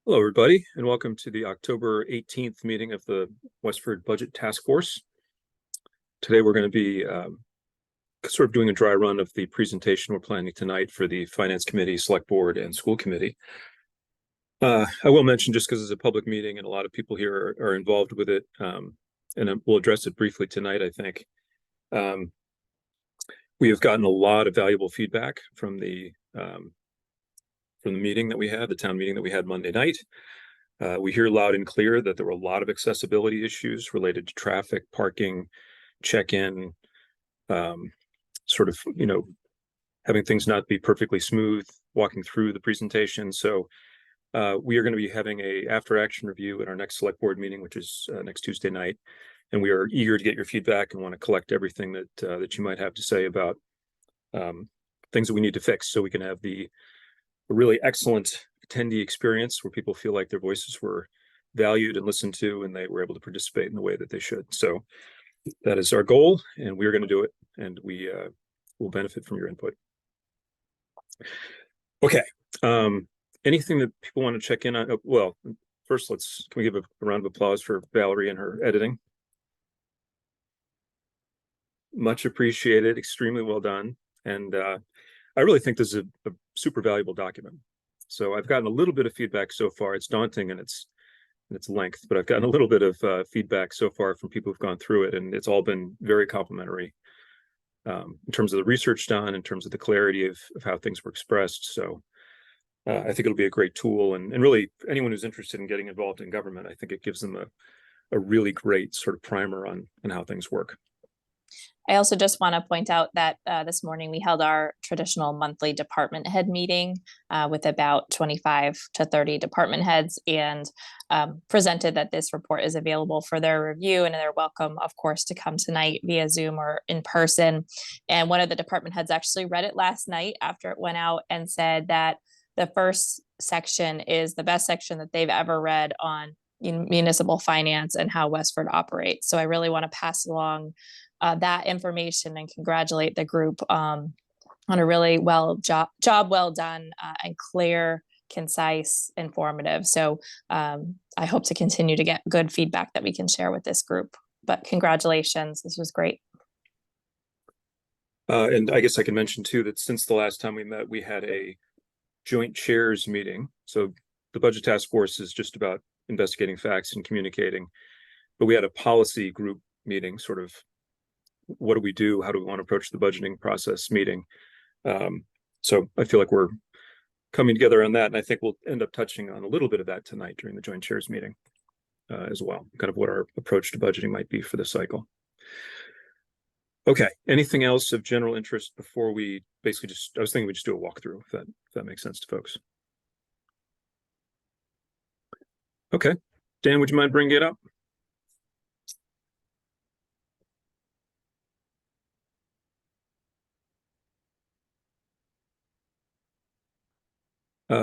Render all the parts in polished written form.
Hello, everybody, and welcome to the October 18th meeting of the Westford Budget Task Force. Today, we're going to be sort of doing a dry run of the presentation we're planning tonight for the Finance Committee, Select Board, and School Committee. I will mention, just because it's a public meeting and a lot of people here are involved with it, and we'll address it briefly tonight, I think. We have gotten a lot of valuable feedback from the meeting that we had, the town meeting that we had Monday night. We hear loud and clear that there were a lot of accessibility issues related to traffic, parking, check-in, sort of, having things not be perfectly smooth, walking through the presentation. So we are going to be having a after-action review at our next select board meeting, which is next Tuesday night. And we are eager to get your feedback and want to collect everything that you might have to say about things that we need to fix so we can have a really excellent attendee experience where people feel like their voices were valued and listened to and they were able to participate in the way that they should. So that is our goal, and we're going to do it, and we will benefit from your input. Okay. Anything that people want to check in on? Well, first, can we give a round of applause for Valerie and her editing? Much appreciated, extremely well done. And I really think this is a super valuable document. So I've gotten a little bit of feedback so far. It's daunting in its length, but I've gotten a little bit of feedback so far from people who've gone through it, and it's all been very complimentary in terms of the research done, in terms of the clarity of how things were expressed. So I think it'll be a great tool, and really anyone who's interested in getting involved in government, I think it gives them a really great sort of primer on how things work. I also just want to point out that this morning we held our traditional monthly department head meeting with about 25 to 30 department heads, and presented that this report is available for their review, and they're welcome, of course, to come tonight via Zoom or in person. And one of the department heads actually read it last night after it went out and said that the first section is the best section that they've ever read on municipal finance and how Westford operates. So I really want to pass along that information and congratulate the group on a really job well done and clear, concise, informative. So I hope to continue to get good feedback that we can share with this group. But congratulations, this was great. And I guess I can mention too that since the last time we met, we had a joint chairs meeting. So the budget task force is just about investigating facts and communicating, but we had a policy group meeting, sort of what do we do? How do we want to approach the budgeting process meeting? So I feel like we're coming together on that. And I think we'll end up touching on a little bit of that tonight during the joint chairs meeting as well, kind of what our approach to budgeting might be for the cycle. Okay, anything else of general interest before we basically I was thinking we just do a walkthrough, if that makes sense to folks. Okay, Dan, would you mind bringing it up?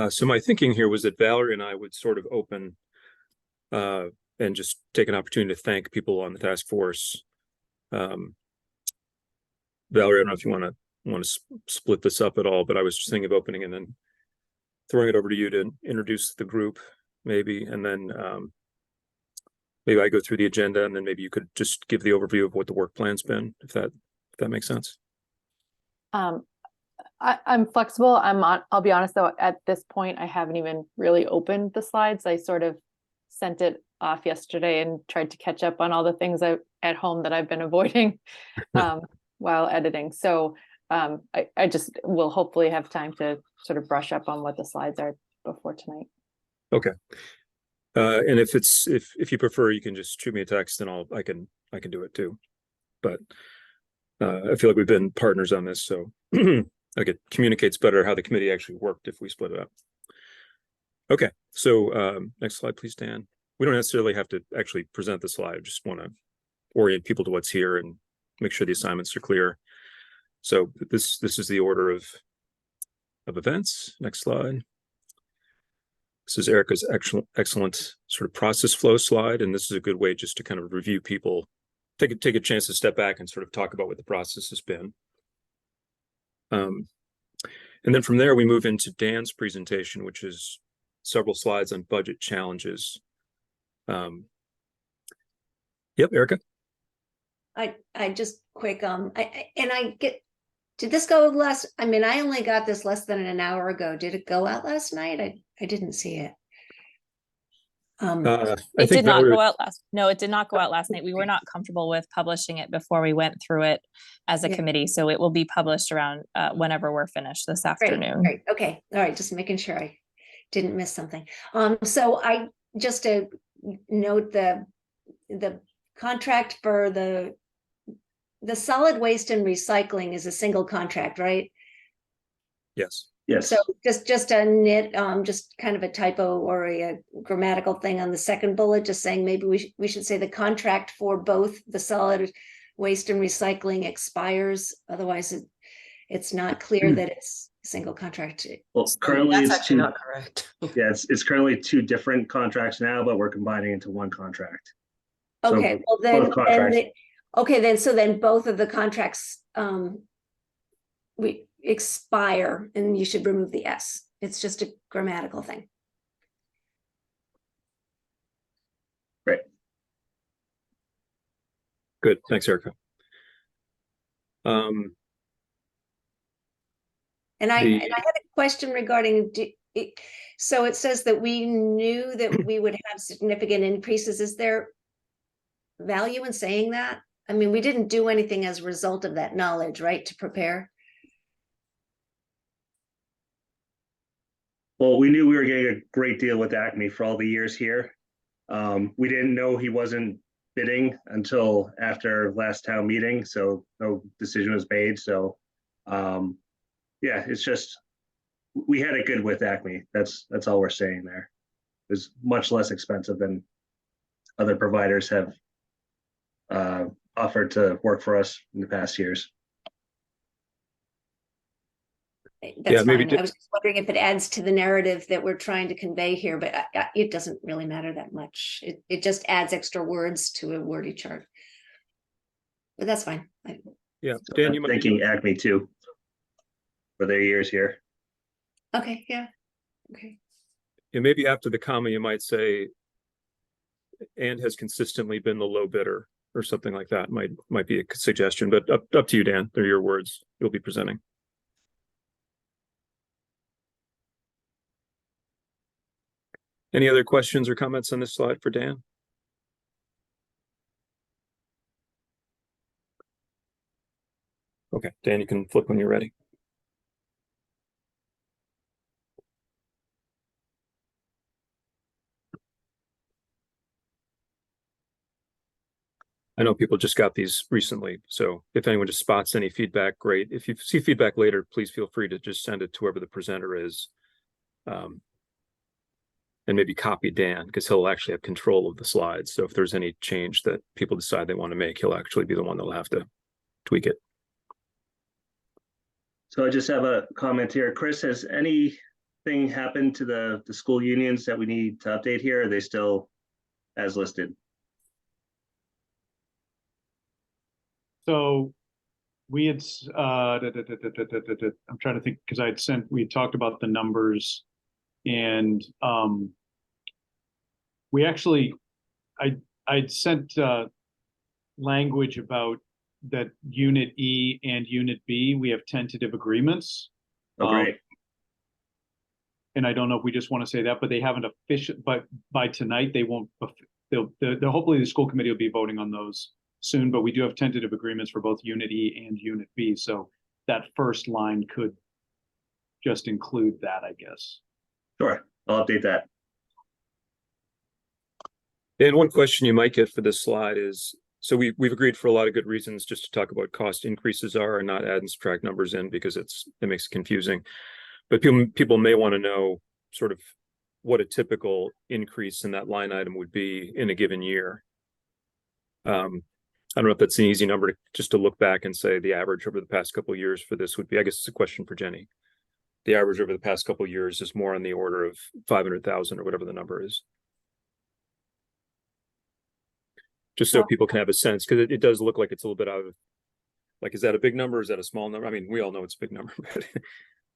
So my thinking here was that Valerie and I would sort of open and just take an opportunity to thank people on the task force. Valerie, I don't know if you want to split this up at all, but I was just thinking of opening and then throwing it over to you to introduce the group, maybe, and then maybe I go through the agenda, and then maybe you could just give the overview of what the work plan's been, if that makes sense. I'm flexible. I'll be honest though, at this point, I haven't even really opened the slides. I sort of sent it off yesterday and tried to catch up on all the things at home that I've been avoiding while editing. So I just will hopefully have time to sort of brush up on what the slides are before tonight. Okay. And if you prefer, you can just shoot me a text and I can do it too. But I feel like we've been partners on this, so like it communicates better how the committee actually worked if we split it up. Okay, so next slide, please, Dan. We don't necessarily have to actually present the slide. I just want to orient people to what's here and make sure the assignments are clear. So this is the order of events. Next slide. This is Erica's excellent sort of process flow slide, and this is a good way just to kind of review people, take a chance to step back and sort of talk about what the process has been. And then from there, we move into Dan's presentation, which is several slides on budget challenges. Yep, Erica. I just quick, did this go last? I mean, I only got this less than an hour ago. Did it go out last night? I didn't see it. I It think did not Valerie, go out last. No, it did not go out last night. We were not comfortable with publishing it before we went through it as a Yeah. committee. So it will be published around whenever we're finished this afternoon. Right. Okay. All right. Just making sure I didn't miss something. So I just to note the contract for the solid waste and recycling is a single contract, right? yes. Yes. So just a nit, just kind of a typo or a grammatical thing on the second bullet, just saying maybe we should say the contract for both the solid waste and recycling expires. Otherwise, it's not clear that it's a single contract. Well, currently That's it's actually two. not correct. Yeah, it's currently two different contracts now, but we're combining into one contract. So Okay, well then, both contracts. so then both of the contracts we expire, and you should remove the S. It's just a grammatical thing. Right. Good. Thanks, Erica. And I had a question regarding so it says that we knew that we would have significant increases. Is there value in saying that? I mean, we didn't do anything as a result of that knowledge, right, to prepare? Well, we knew we were getting a great deal with Acme for all the years here. We didn't know he wasn't bidding until after last town meeting, so no decision was made. So, yeah, it's just we had it good with Acme. That's all we're saying there. It was much less expensive than other providers have offered to work for us in the past years. That's maybe fine. I was just wondering if it adds to the narrative that we're trying to convey here, but it doesn't really matter that much. It just adds extra words to a wordy chart. But that's fine. Yeah, Dan, you might. Thanking Acme too for their years here. Okay, yeah. Okay. Yeah, maybe after the comma, you might say, and has consistently been the low bidder or something like that. Might be a suggestion, but up to you, Dan. They're your words. You'll be presenting. Any other questions or comments on this slide for Dan? Okay, Dan, you can flip when you're ready. I know people just got these recently, so if anyone just spots any feedback, great. If you see feedback later, please feel free to just send it to whoever the presenter is. And maybe copy Dan, because he'll actually have control of the slides. So if there's any change that people decide they want to make, he'll actually be the one that'll have to tweak it. So I just have a comment here. Chris, has anything happened to the school unions that we need to update here? Are they still as listed? So we had, I'm trying to think, because we had talked about the numbers, and we actually, I'd sent language about that Unit E and Unit B, we have tentative agreements. Oh, great. And I don't know if we just want to say that, but they haven't official, but by tonight they won't, they'll hopefully the school committee will be voting on those soon, but we do have tentative agreements for both Unit E and Unit B. So that first line could just include that, I guess. Sure, I'll update that. And one question you might get for this slide is, so we've agreed for a lot of good reasons just to talk about cost increases are and not add and subtract numbers in because it makes it confusing. But people may want to know sort of what a typical increase in that line item would be in a given year. I don't know if that's an easy number just to look back and say the average over the past couple of years for this would be, I guess it's a question for Jenny. The average over the past couple of years is more on the order of 500,000 or whatever the number is. Just so people can have a sense, because it does look like it's a little bit out of, like, is that a big number? Or is that a small number? I mean, we all know it's a big number,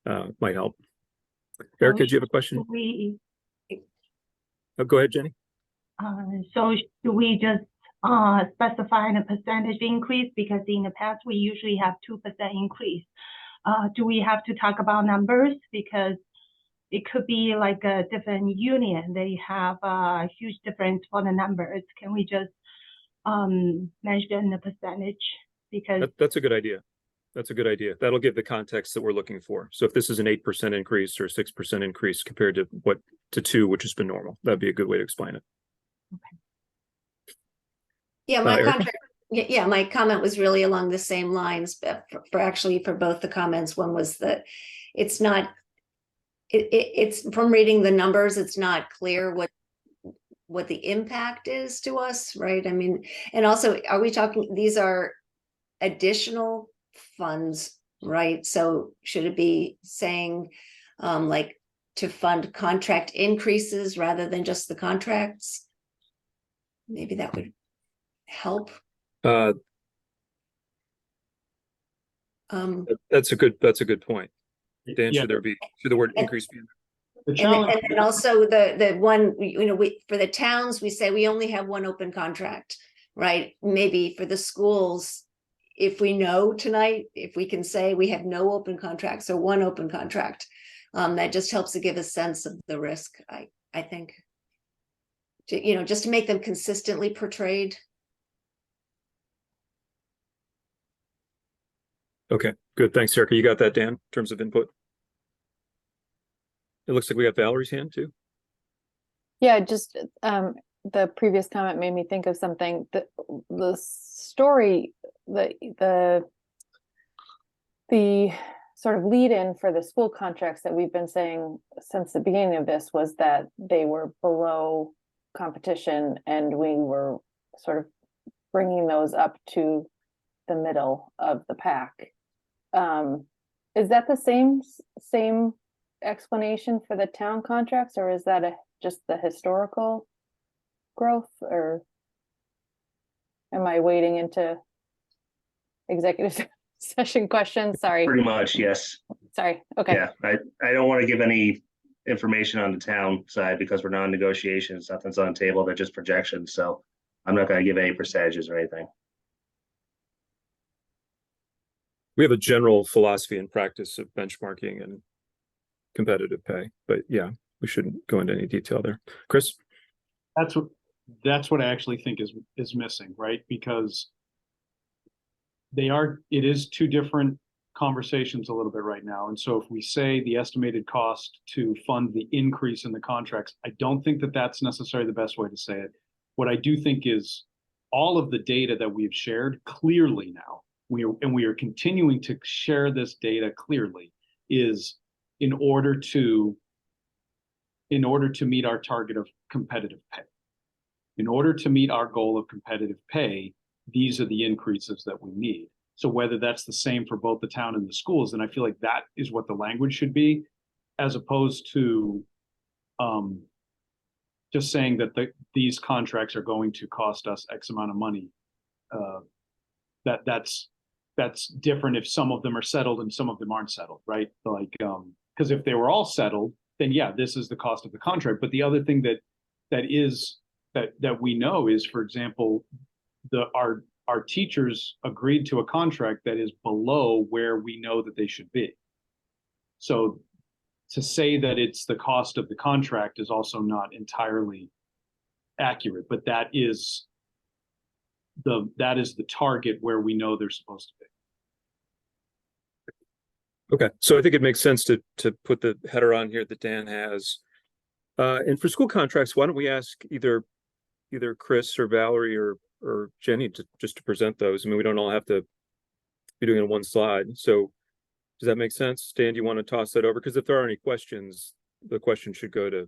but might help. Erica, do you have a question? Go ahead, Jenny. So do we just specify a percentage increase? Because in the past, we usually have 2% increase. Do we have to talk about numbers? Because it could be like a different union. They have a huge difference for the numbers. Can we just mention the percentage? Because That's a good idea. That's a good idea. That'll give the context that we're looking for. So if this is an 8% increase or 6% increase compared to 2, which has been normal, that'd be a good way to explain it. Yeah, my Erica? contract, yeah, my comment was really along the same lines, but for both the comments. One was that it's not, it's from reading the numbers, it's not clear what the impact is to us, right? I mean, and also, are we talking, these are additional funds, right? So should it be saying like to fund contract increases rather than just the contracts? Maybe that would help. That's a good point. Dan, Yeah. should the word increase be in The And challenge, then also the one, for the towns, we say we only have one open contract, right? Maybe for the schools, if we know tonight, if we can say we have no open contracts or one open contract, that just helps to give a sense of the risk, I think. Just to make them consistently portrayed. Okay, good. Thanks, Erica. You got that, Dan, in terms of input? It looks like we got Valerie's hand too. Yeah, just the previous comment made me think of something. The story, the sort of lead in for the school contracts that we've been saying since the beginning of this was that they were below competition, and we were sort of bringing those up to the middle of the pack. Is that the same explanation for the town contracts, or is that just the historical growth, or am I wading into executive session questions? Sorry. Pretty much, yes. Sorry. Okay. Yeah, I don't want to give any information on the town side because we're not in negotiations. Nothing's on the table. They're just projections. So I'm not going to give any percentages or anything. We have a general philosophy and practice of benchmarking and competitive pay, but yeah, we shouldn't go into any detail there. Chris? that's what I actually think is missing, right? Because it is two different conversations a little bit right now. And so if we say the estimated cost to fund the increase in the contracts, I don't think that that's necessarily the best way to say it. What I do think is all of the data that we've shared clearly now, we are continuing to share this data clearly, is in order to meet our target of competitive pay. In order to meet our goal of competitive pay, these are the increases that we need. So whether that's the same for both the town and the schools, then I feel like that is what the language should be, as opposed to just saying that these contracts are going to cost us X amount of money. That's different if some of them are settled and some of them aren't settled, right? Like, because if they were all settled, then yeah, this is the cost of the contract. But the other thing that we know is, for example, our teachers agreed to a contract that is below where we know that they should be. So to say that it's the cost of the contract is also not entirely accurate, but that is the target where we know they're supposed to be. Okay, so I think it makes sense to put the header on here that Dan has. And for school contracts, why don't we ask either Chris or Valerie or Jenny just to present those? I mean, we don't all have to be doing it on one slide. So does that make sense? Dan, do you want to toss that over? Because if there are any questions, the question should go to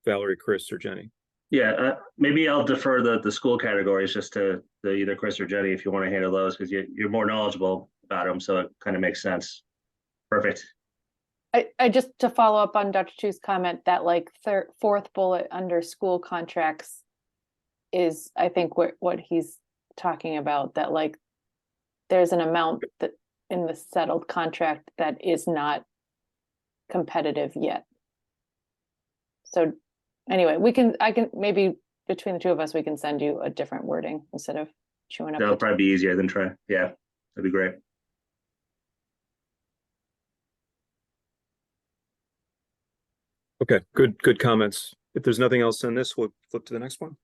Valerie, Chris, or Jenny. Yeah, maybe I'll defer the school categories just to either Chris or Jenny if you want to handle those, because you're more knowledgeable about them, so it kind of makes sense. Perfect. I just, to follow up on Dr. Chu's comment, that like fourth bullet under school contracts is, I think, what he's talking about, that like there's an amount that in the settled contract that is not competitive yet. So anyway, I can, maybe between the two of us, we can send you a different wording instead of chewing up. That'll the- probably be easier than try. Yeah, that'd be great. Okay, good comments. If there's nothing else on this, we'll flip to the next one.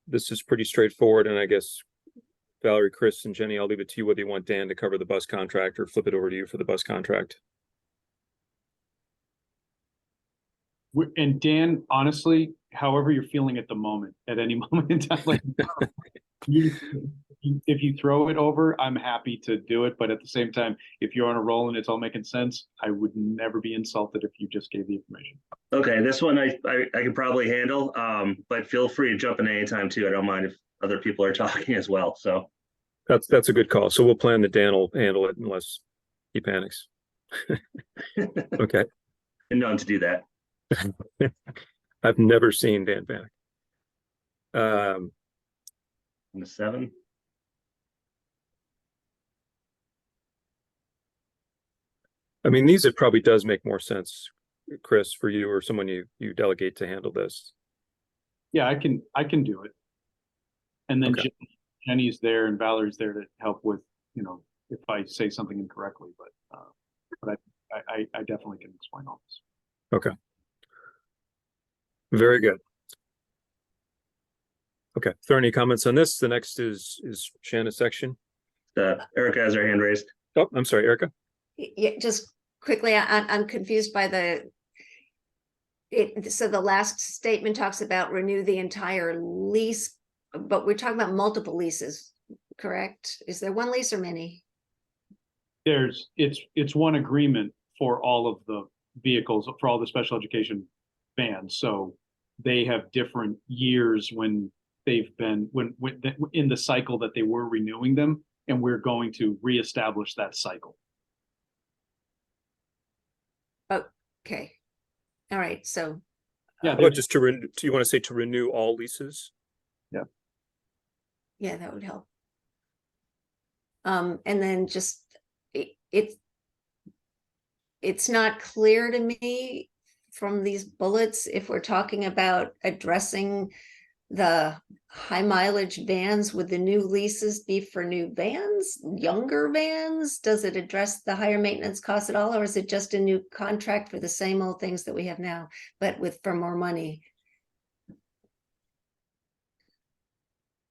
This is pretty straightforward, and I guess Valerie, Chris, and Jenny, I'll leave it to you whether you want Dan to cover the bus contract or flip it over to you for the bus contract. And Dan, honestly, however you're feeling at the moment, at any moment in time, like if you throw it over, I'm happy to do it. But at the same time, if you're on a roll and it's all making sense, I would never be insulted if you just gave the information. Okay, this one I can probably handle. But feel free to jump in anytime too. I don't mind if other people are talking as well. So That's a good call. So we'll plan that Dan will handle it unless he panics. Okay. been known to do that. I've never seen Dan panic. On the 7. I mean, these, it probably does make more sense, Chris, for you or someone you delegate to handle this. Yeah, I can do it. And then Okay. Jenny's there and Valerie's there to help with, if I say something incorrectly, but I definitely can explain all this. Okay. Very good. Okay. If there are any comments on this, the next is Shanna's section. Erica has her hand raised. Oh, I'm sorry, Erica. Yeah, just quickly, I'm confused by so the last statement talks about renew the entire lease, but we're talking about multiple leases, correct? Is there one lease or many? It's one agreement for all of the vehicles, for all the special education vans. So they have different years when they've been, when in the cycle that they were renewing them, and we're going to reestablish that cycle. Oh, okay. All right, so. Yeah, How about just do you want to say to renew all leases? Yeah, that would help. And then just, it's not clear to me from these bullets if we're talking about addressing the high mileage vans. Would the new leases be for new vans, younger vans? Does it address the higher maintenance costs at all, or is it just a new contract for the same old things that we have now, but for more money?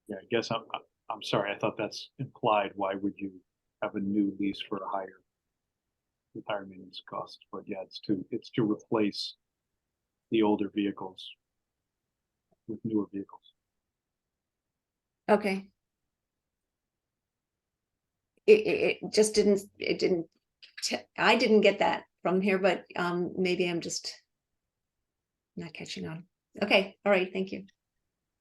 Yeah, I guess I'm sorry. I thought that's implied. Why would you have a new lease for a higher maintenance costs? But yeah, it's to replace the older vehicles with newer vehicles. Okay. It just didn't, I didn't get that from here, but maybe I'm just not catching on. Okay, all right, thank you.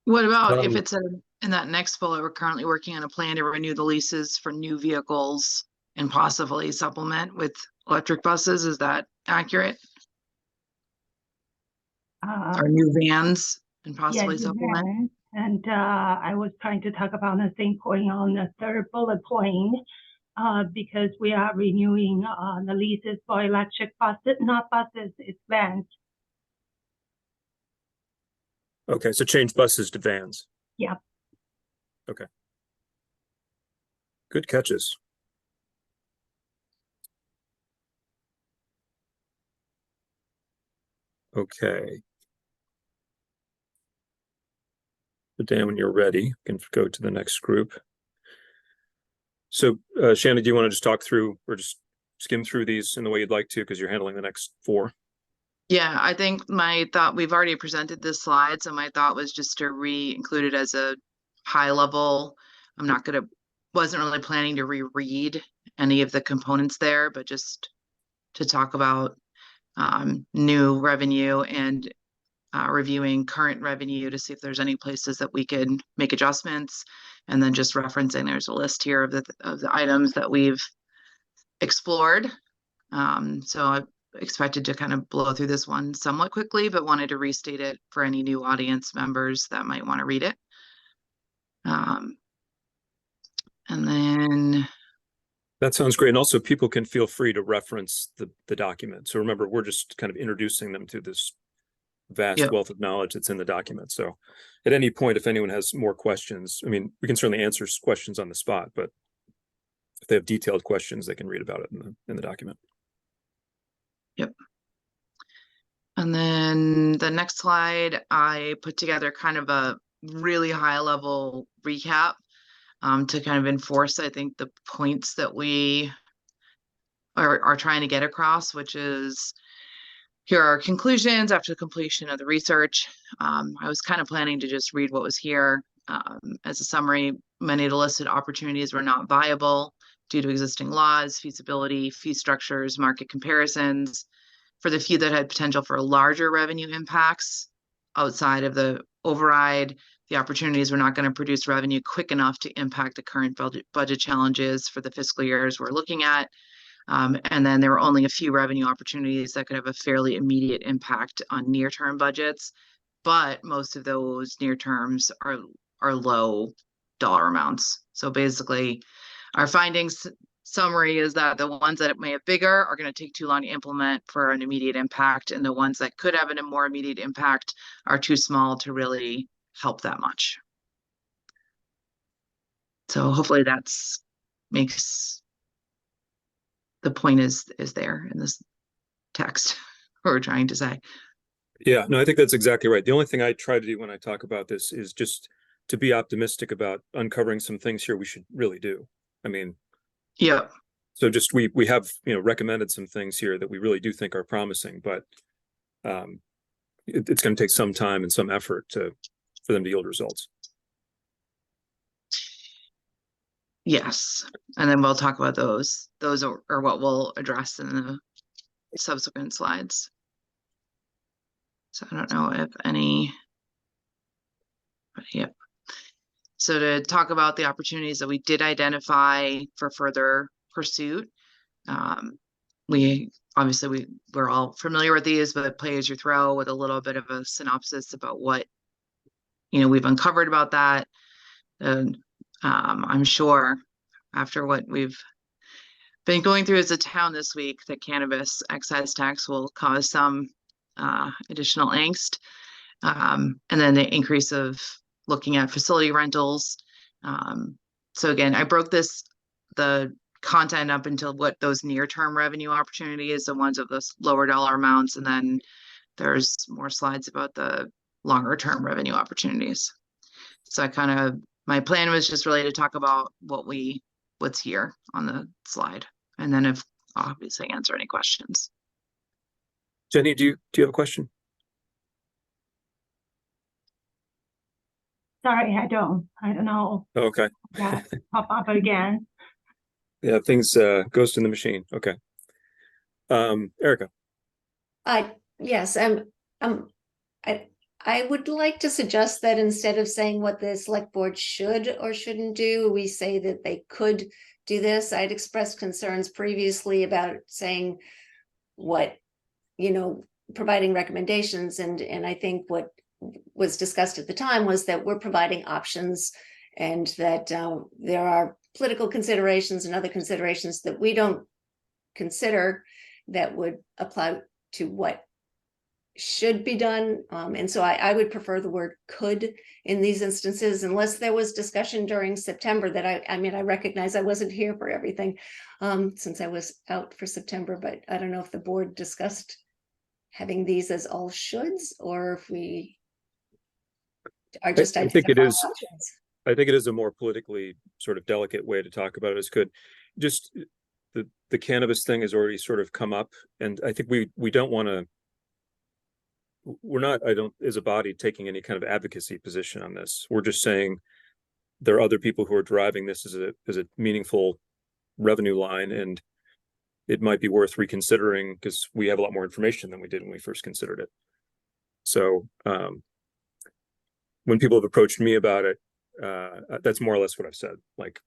What about if it's in that next bullet, we're currently working on a plan to renew the leases for new vehicles and possibly supplement with electric buses? Is that accurate? Or new vans and possibly supplement? Van. And I was trying to talk about the same point on the third bullet point, because we are renewing the leases for electric buses, not buses, it's vans. Okay, so change buses to vans. Yeah. Okay. Good catches. Okay. So Dan, when you're ready, you can go to the next group. So Shanna, do you want to just talk through or just skim through these in the way you'd like to, because you're handling the next 4? Yeah, I think my thought, we've already presented this slide, so my thought was just to re-include it as a high level. Wasn't really planning to reread any of the components there, but just to talk about new revenue and reviewing current revenue to see if there's any places that we could make adjustments, and then just referencing there's a list here of the items that we've explored. So I expected to kind of blow through this one somewhat quickly, but wanted to restate it for any new audience members that might want to read it. And then That sounds great. And also people can feel free to reference the document. So remember, we're just kind of introducing them to this vast Yep. wealth of knowledge that's in the document. So at any point, if anyone has more questions, I mean, we can certainly answer questions on the spot, but if they have detailed questions, they can read about it in the document. Yep. And then the next slide, I put together kind of a really high level recap to kind of enforce, I think, the points that we are trying to get across, which is here are our conclusions after the completion of the research. I was kind of planning to just read what was here. As a summary, many of the listed opportunities were not viable due to existing laws, feasibility, fee structures, market comparisons. For the few that had potential for larger revenue impacts outside of the override, the opportunities were not going to produce revenue quick enough to impact the current budget challenges for the fiscal years we're looking at. And then there were only a few revenue opportunities that could have a fairly immediate impact on near-term budgets, but most of those near terms are low dollar amounts. So basically, our findings summary is that the ones that may have bigger are going to take too long to implement for an immediate impact, and the ones that could have a more immediate impact are too small to really help that much. So hopefully that's makes the point is there in this text we're trying to say. Yeah, no, I think that's exactly right. The only thing I try to do when I talk about this is just to be optimistic about uncovering some things here we should really do. I mean, yeah. So just we have, you know, recommended some things here that we really do think are promising, but it's going to take some time and some effort for them to yield results. Yes, and then we'll talk about those. Those are what we'll address in the subsequent slides. So I don't know if any, but yep. So to talk about the opportunities that we did identify for further pursuit, we're all familiar with these, but play as you throw with a little bit of a synopsis about what we've uncovered about that. And I'm sure after what we've been going through as a town this week, the cannabis excise tax will cause some additional angst. And then the increase of looking at facility rentals. So again, I broke the content up into what those near-term revenue opportunities, the ones of those lower dollar amounts, and then there's more slides about the longer-term revenue opportunities. So my plan was just really to talk about what's here on the slide, and then if obviously answer any questions. Jenny, do you have a question? Sorry, I don't know. Oh, okay. Yeah, pop up again. Yeah, things ghost in the machine. Okay. Erica. Yes, I would like to suggest that instead of saying what the select board should or shouldn't do, we say that they could do this. I'd expressed concerns previously about saying what, providing recommendations. And I think what was discussed at the time was that we're providing options, and that there are political considerations and other considerations that we don't consider that would apply to what should be done. And so I would prefer the word could in these instances, unless there was discussion during September that I recognize I wasn't here for everything since I was out for September, but I don't know if the board discussed having these as all shoulds, or if we are just I think it is. options. I think it is a more politically sort of delicate way to talk about it. As could just the cannabis thing has already sort of come up, and I think we don't want to. We're not, as a body, taking any kind of advocacy position on this. We're just saying there are other people who are driving this as a meaningful revenue line, and it might be worth reconsidering because we have a lot more information than we did when we first considered it. So when people have approached me about it, that's more or less what I've said. Like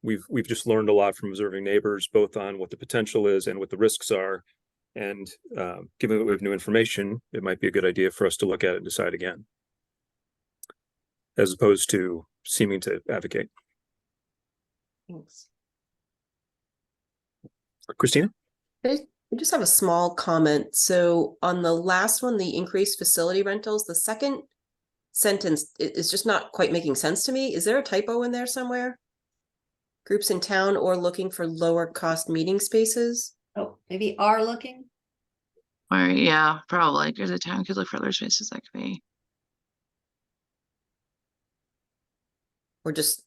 we've just learned a lot from observing neighbors, both on what the potential is and what the risks are. And given that we have new information, it might be a good idea for us to look at it and decide again, as opposed to seeming to advocate. Thanks. Christina? I just have a small comment. So on the last one, the increased facility rentals, the second sentence is just not quite making sense to me. Is there a typo in there somewhere? Groups in town or looking for lower cost meeting spaces? Oh, maybe are looking. Or yeah, probably because the town could look for other spaces that could be. Or just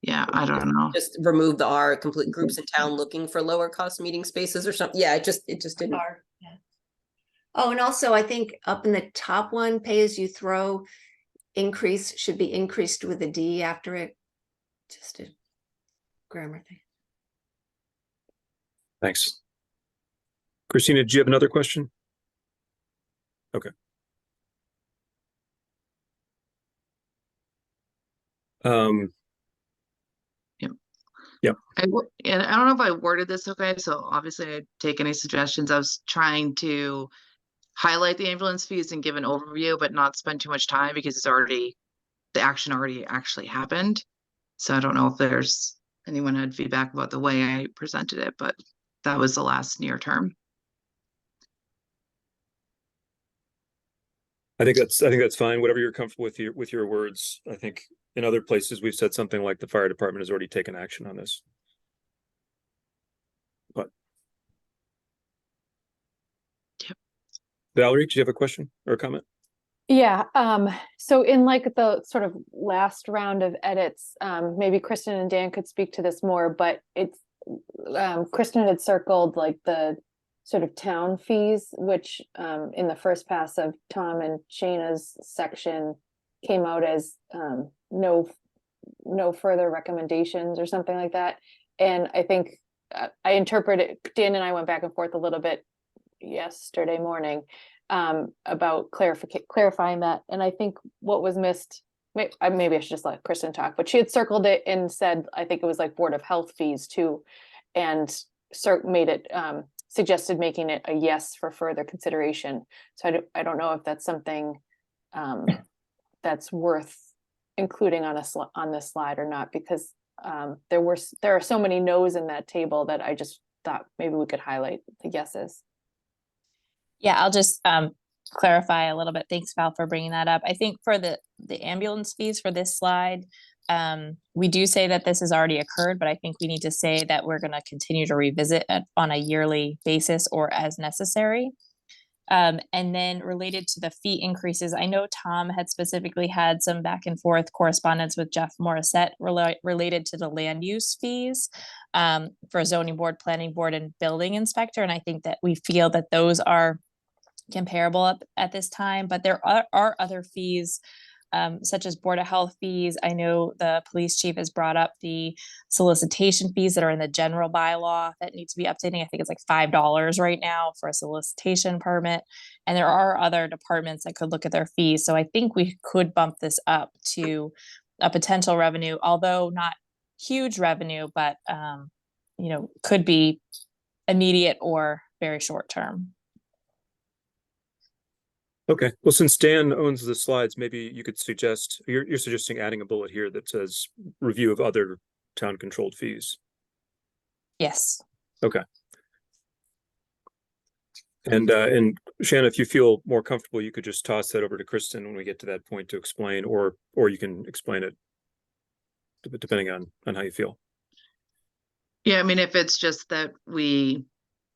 Yeah, I don't know. just remove the R, complete groups in town looking for lower cost meeting spaces or something? Yeah, it just didn't. Are, yeah. Oh, and also I think up in the top one, pay as you throw, increase should be increased with a D after it. Just a grammar thing. Thanks. Christina, do you have another question? Okay. And I don't know if I worded this okay, so obviously I'd take any suggestions. I was trying to highlight the ambulance fees and give an overview, but not spend too much time because the action already actually happened. So I don't know if there's anyone had feedback about the way I presented it, but that was the last near term. I think that's fine. Whatever you're comfortable with your words. I think in other places we've said something like the fire department has already taken action on this. But yep. Valerie, do you have a question or a comment? Yeah, so in like the sort of last round of edits, maybe Kristen and Dan could speak to this more, but it's Kristen had circled like the sort of town fees, which in the first pass of Tom and Shayna's section came out as no further recommendations or something like that. And I think I interpreted, Dan and I went back and forth a little bit yesterday morning about clarifying that. And I think what was missed, maybe I should just let Kristen talk, but she had circled it and said, I think it was like Board of Health fees too, and made it suggested making it a yes for further consideration. So I don't know if that's something that's worth including on this slide or not, because there are so many no's in that table that I just thought maybe we could highlight the yeses. Yeah, I'll just clarify a little bit. Thanks, Val, for bringing that up. I think for the ambulance fees for this slide, we do say that this has already occurred, but I think we need to say that we're going to continue to revisit it on a yearly basis or as necessary. And then related to the fee increases, I know Tom had specifically had some back and forth correspondence with Jeff Morissette related to the land use fees for zoning board, planning board, and building inspector. And I think that we feel that those are comparable at this time, but there are other fees such as Board of Health fees. I know the police chief has brought up the solicitation fees that are in the general bylaw that need to be updating. I think it's like $5 right now for a solicitation permit. And there are other departments that could look at their fees. So I think we could bump this up to a potential revenue, although not huge revenue, but could be immediate or very short term. Okay. Well, since Dan owns the slides, maybe you could suggest, you're suggesting adding a bullet here that says review of other town controlled fees. Yes. Okay. And Shanna, if you feel more comfortable, you could just toss that over to Kristen when we get to that point to explain, or you can explain it depending on how you feel. Yeah, I mean, if it's just that we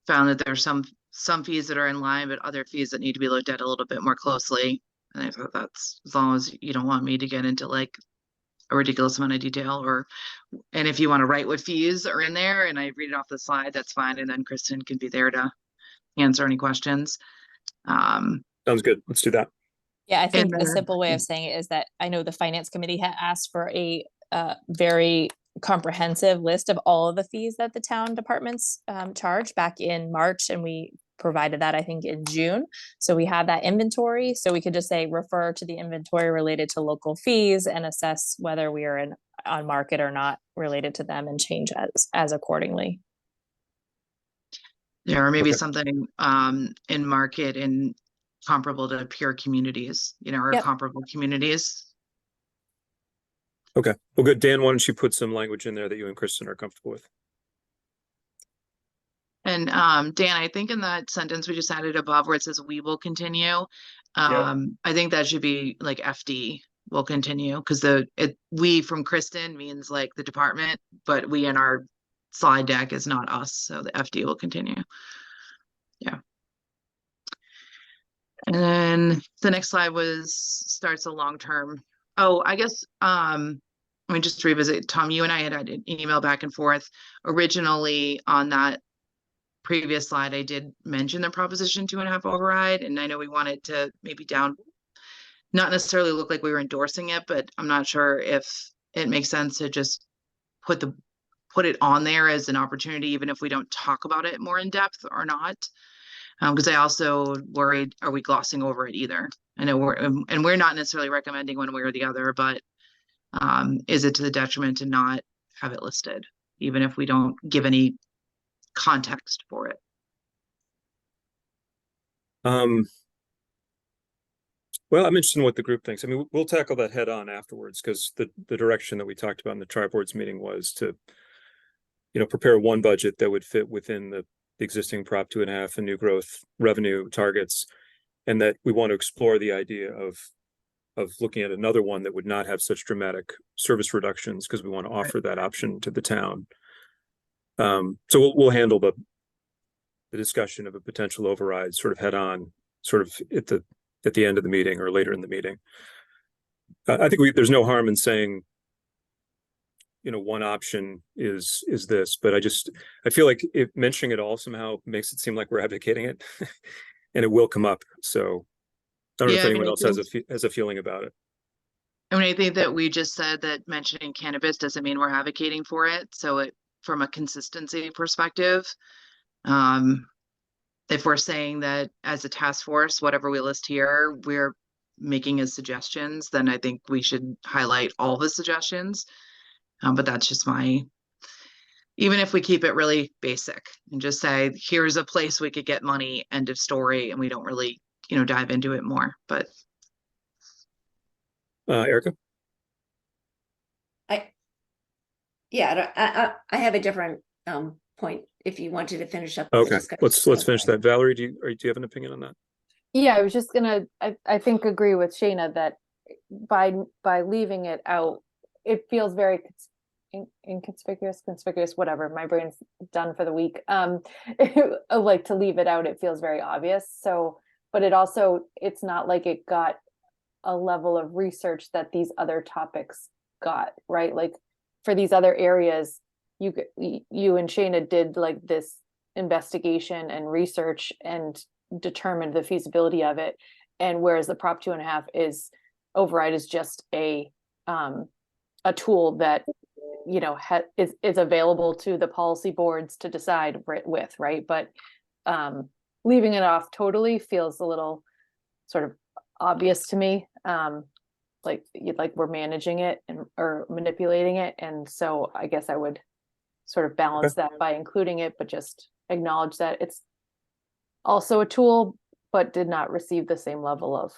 found that there's some fees that are in line, but other fees that need to be looked at a little bit more closely. And I thought that's, as long as you don't want me to get into like a ridiculous amount of detail, and if you want to write what fees are in there and I read it off the slide, that's fine. And then Kristen can be there to answer any questions. Sounds good. Let's do that. Yeah, I think a simple way of saying it is that I know the finance committee had asked for a very comprehensive list of all of the fees that the town departments charge back in March, and we provided that I think in June. So we have that inventory, so we could just say refer to the inventory related to local fees and assess whether we are on market or not related to them and change as accordingly. Yeah, or maybe Okay. something in market and comparable to peer communities, or Yep. comparable communities. Okay. Well, good. Dan, why don't you put some language in there that you and Kristen are comfortable with? And Dan, I think in that sentence we just added above where it says we will continue, I think that should be like FD will continue, because we from Kristen means like the department, but we in our slide deck is not us, so the FD will continue. Yeah. And then the next slide starts a long-term. Oh, I guess let me just revisit. Tom, you and I had an email back and forth. Originally on that previous slide, I did mention the Proposition 2.5 override, and I know we wanted to maybe not necessarily look like we were endorsing it, but I'm not sure if it makes sense to just put it on there as an opportunity, even if we don't talk about it more in depth or not. Because I also worried, are we glossing over it either? I know we're not necessarily recommending one way or the other, but is it to the detriment to not have it listed, even if we don't give any context for it? Well, I'm interested in what the group thinks. I mean, we'll tackle that head on afterwards, because the direction that we talked about in the tri-boards meeting was to, prepare one budget that would fit within the existing Prop 2.5 and new growth revenue targets, and that we want to explore the idea of looking at another one that would not have such dramatic service reductions, because we want to offer that option to the town. So we'll handle the discussion of a potential override sort of head on, sort of at the end of the meeting or later in the meeting. I think there's no harm in saying, one option is this, but I feel like mentioning it all somehow makes it seem like we're advocating it, and it will come up. So I don't know if anyone else has a feeling about it. I mean, I think that we just said that mentioning cannabis doesn't mean we're advocating for it. So from a consistency perspective, if we're saying that as a task force, whatever we list here, we're making as suggestions, then I think we should highlight all the suggestions. But that's just even if we keep it really basic and just say, here's a place we could get money, end of story, and we don't really, dive into it more. But Erica? I have a different point if you wanted to finish up. Okay, let's finish that. Valerie, do you have an opinion on that? Yeah, I was just gonna, I think agree with Shayna that by leaving it out, it feels very conspicuous, whatever. My brain's done for the week. Like, to leave it out, it feels very obvious. So, but it's not like it got a level of research that these other topics got, right? Like for these other areas, you and Shayna did like this investigation and research and determined the feasibility of it. And whereas the Prop 2.5 override is just a tool that is available to the policy boards to decide with, right? But leaving it off totally feels a little sort of obvious to me, like we're managing it or manipulating it. And so I guess I would sort of balance that by including it, but just acknowledge that it's also a tool, but did not receive the same level of,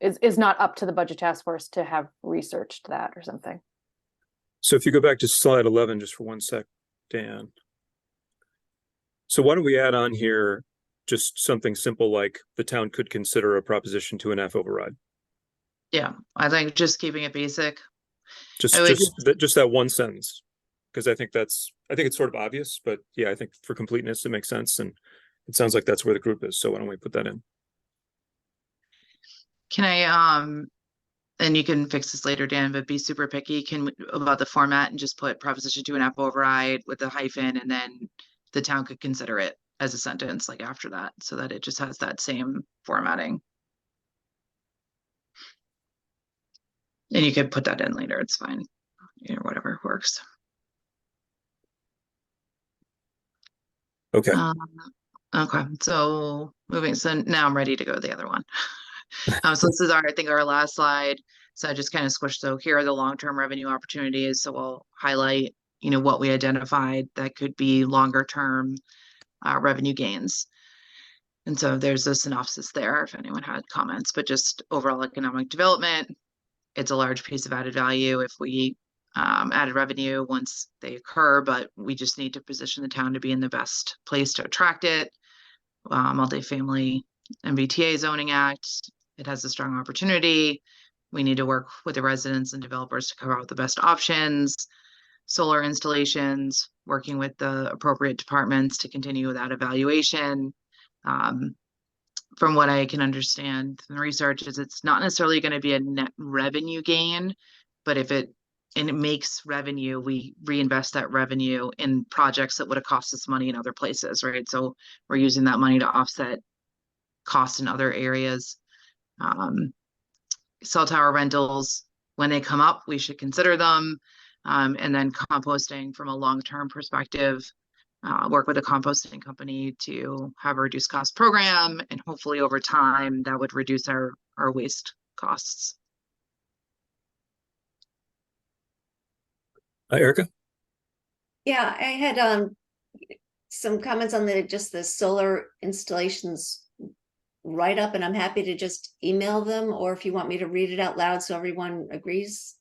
is not up to the budget task force to have researched that or something. So if you go back to slide 11, just for one sec, Dan. So why don't we add on here just something simple like the town could consider a Proposition 2.5 override? Yeah, I think just keeping it basic. Just that one sentence, because I think it's sort of obvious, but yeah, I think for completeness it makes sense, and it sounds like that's where the group is. So why don't we put that in? Can I and you can fix this later, Dan, but be super picky about the format and just put Proposition 2.5 override with a hyphen, and then the town could consider it as a sentence like after that, so that it just has that same formatting. And you could put that in later, it's fine. Whatever works. Okay. Okay, so now I'm ready to go to the other one. So this is I think our last slide. So I just kind of squished. So here are the long-term revenue opportunities. So we'll highlight, what we identified that could be longer term revenue gains. And so there's a synopsis there if anyone had comments, but just overall economic development. It's a large piece of added value if we added revenue once they occur, but we just need to position the town to be in the best place to attract it. Multifamily MBTA zoning act, it has a strong opportunity. We need to work with the residents and developers to come out with the best options. Solar installations, working with the appropriate departments to continue that evaluation. From what I can understand from the research is it's not necessarily going to be a net revenue gain, but if it makes revenue, we reinvest that revenue in projects that would have cost us money in other places, right? So we're using that money to offset costs in other areas. Cell tower rentals, when they come up, we should consider them. And then composting from a long-term perspective, work with a composting company to have a reduced cost program, and hopefully over time that would reduce our waste costs. Erica? Yeah, I had some comments on the solar installations write up, and I'm happy to just email them, or if you want me to read it out loud so everyone agrees,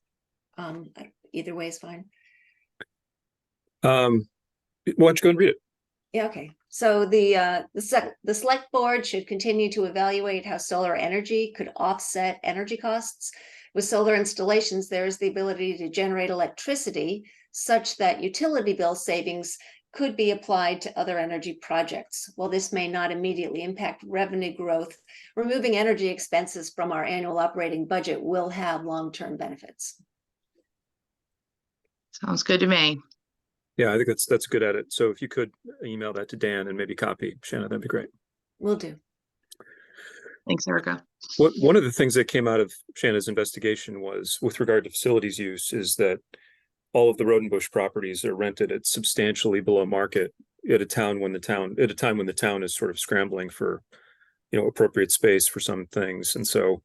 either way is fine. Why don't you go and read it? Yeah, okay. So the select board should continue to evaluate how solar energy could offset energy costs. With solar installations, there is the ability to generate electricity such that utility bill savings could be applied to other energy projects. While this may not immediately impact revenue growth, removing energy expenses from our annual operating budget will have long-term benefits. Sounds good to me. Yeah, I think that's a good edit. So if you could email that to Dan and maybe copy Shanna, that'd be great. Will do. Thanks, Erica. One of the things that came out of Shanna's investigation was, with regard to facilities use, is that all of the Road and Bush properties are rented at substantially below market at a time when the town is sort of scrambling for, appropriate space for some things. And so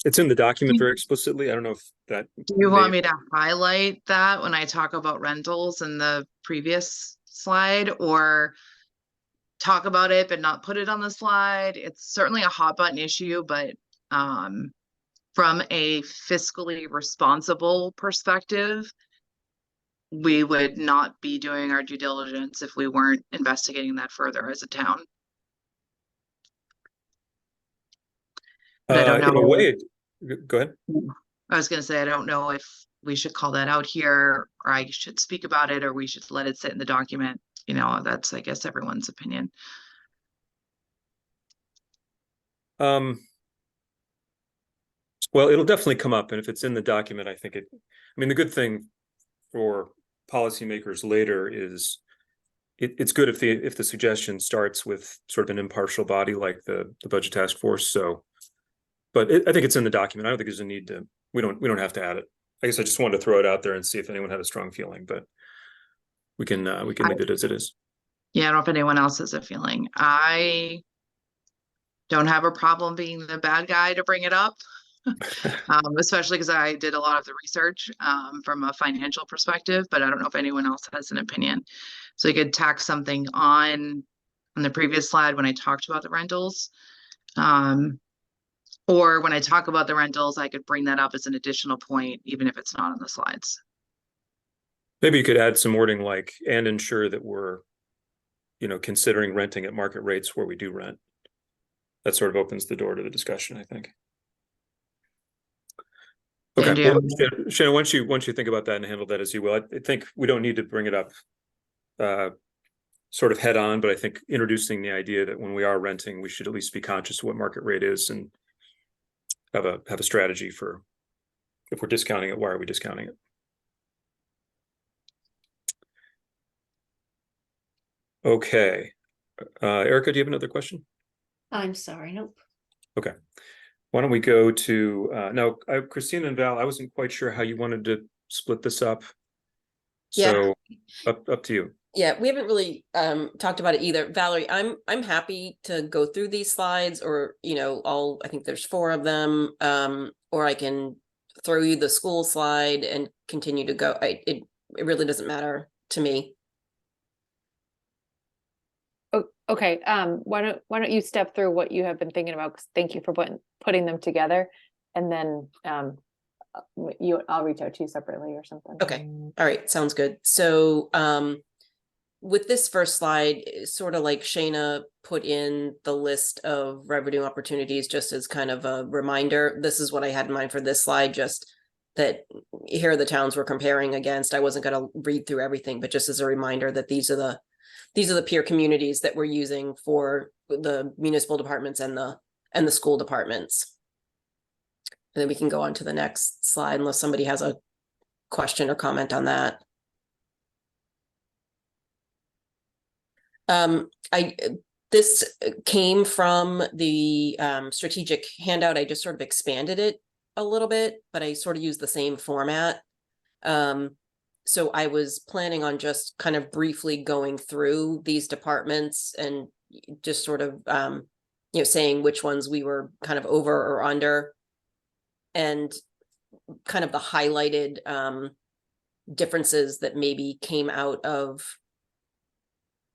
it's in the document very explicitly. I don't know if that. Do you want me to highlight that when I talk about rentals in the previous slide, or talk about it but not put it on the slide? It's certainly a hot button issue, but from a fiscally responsible perspective, we would not be doing our due diligence if we weren't investigating that further as a town. I don't know. In a way, go ahead. I was going to say, I don't know if we should call that out here, or I should speak about it, or we should let it sit in the document. That's, I guess, everyone's opinion. Well, it'll definitely come up, and if it's in the document, I think the good thing for policymakers later is it's good if the suggestion starts with sort of an impartial body like the budget task force. So, but I think it's in the document. I don't think there's a need to. We don't have to add it. I guess I just wanted to throw it out there and see if anyone had a strong feeling, but we can leave it as it is. Yeah, I don't know if anyone else has a feeling. I don't have a problem being the bad guy to bring it up. Especially because I did a lot of the research from a financial perspective, but I don't know if anyone else has an opinion. So you could tack something on the previous slide when I talked about the rentals. Or when I talk about the rentals, I could bring that up as an additional point, even if it's not on the slides. Maybe you could add some wording like, and ensure that we're, considering renting at market rates where we do rent. That sort of opens the door to the discussion, I think. Okay, well, Shannon, once you think about that and handle that as you will, I think we don't need to bring it up sort of head on, but I think introducing the idea that when we are renting, we should at least be conscious of what market rate is and have a strategy for, if we're discounting it, why are we discounting it? Okay, Erica, do you have another question? I'm sorry, nope. Okay. Why don't we go to now, Christina and Val, I wasn't quite sure how you wanted to split this up. So up to you. Yeah, we haven't really talked about it either. Valerie, I'm happy to go through these slides, or I think there's 4 of them, or I can throw you the school slide and continue to go. It really doesn't matter to me. Oh, okay. Why don't you step through what you have been thinking about? 'Cause thank you for putting them together, and then I'll reach out to you separately or something. Okay, all right, sounds good. So with this first slide, sort of like Shayna put in the list of revenue opportunities just as kind of a reminder. This is what I had in mind for this slide, just that here are the towns we're comparing against. I wasn't going to read through everything, but just as a reminder that these are the peer communities that we're using for the municipal departments and the school departments. And then we can go on to the next slide unless somebody has a question or comment on that. This came from the strategic handout. I just sort of expanded it a little bit, but I sort of used the same format. So I was planning on just kind of briefly going through these departments and just sort of, saying which ones we were kind of over or under, and kind of the highlighted differences that maybe came out of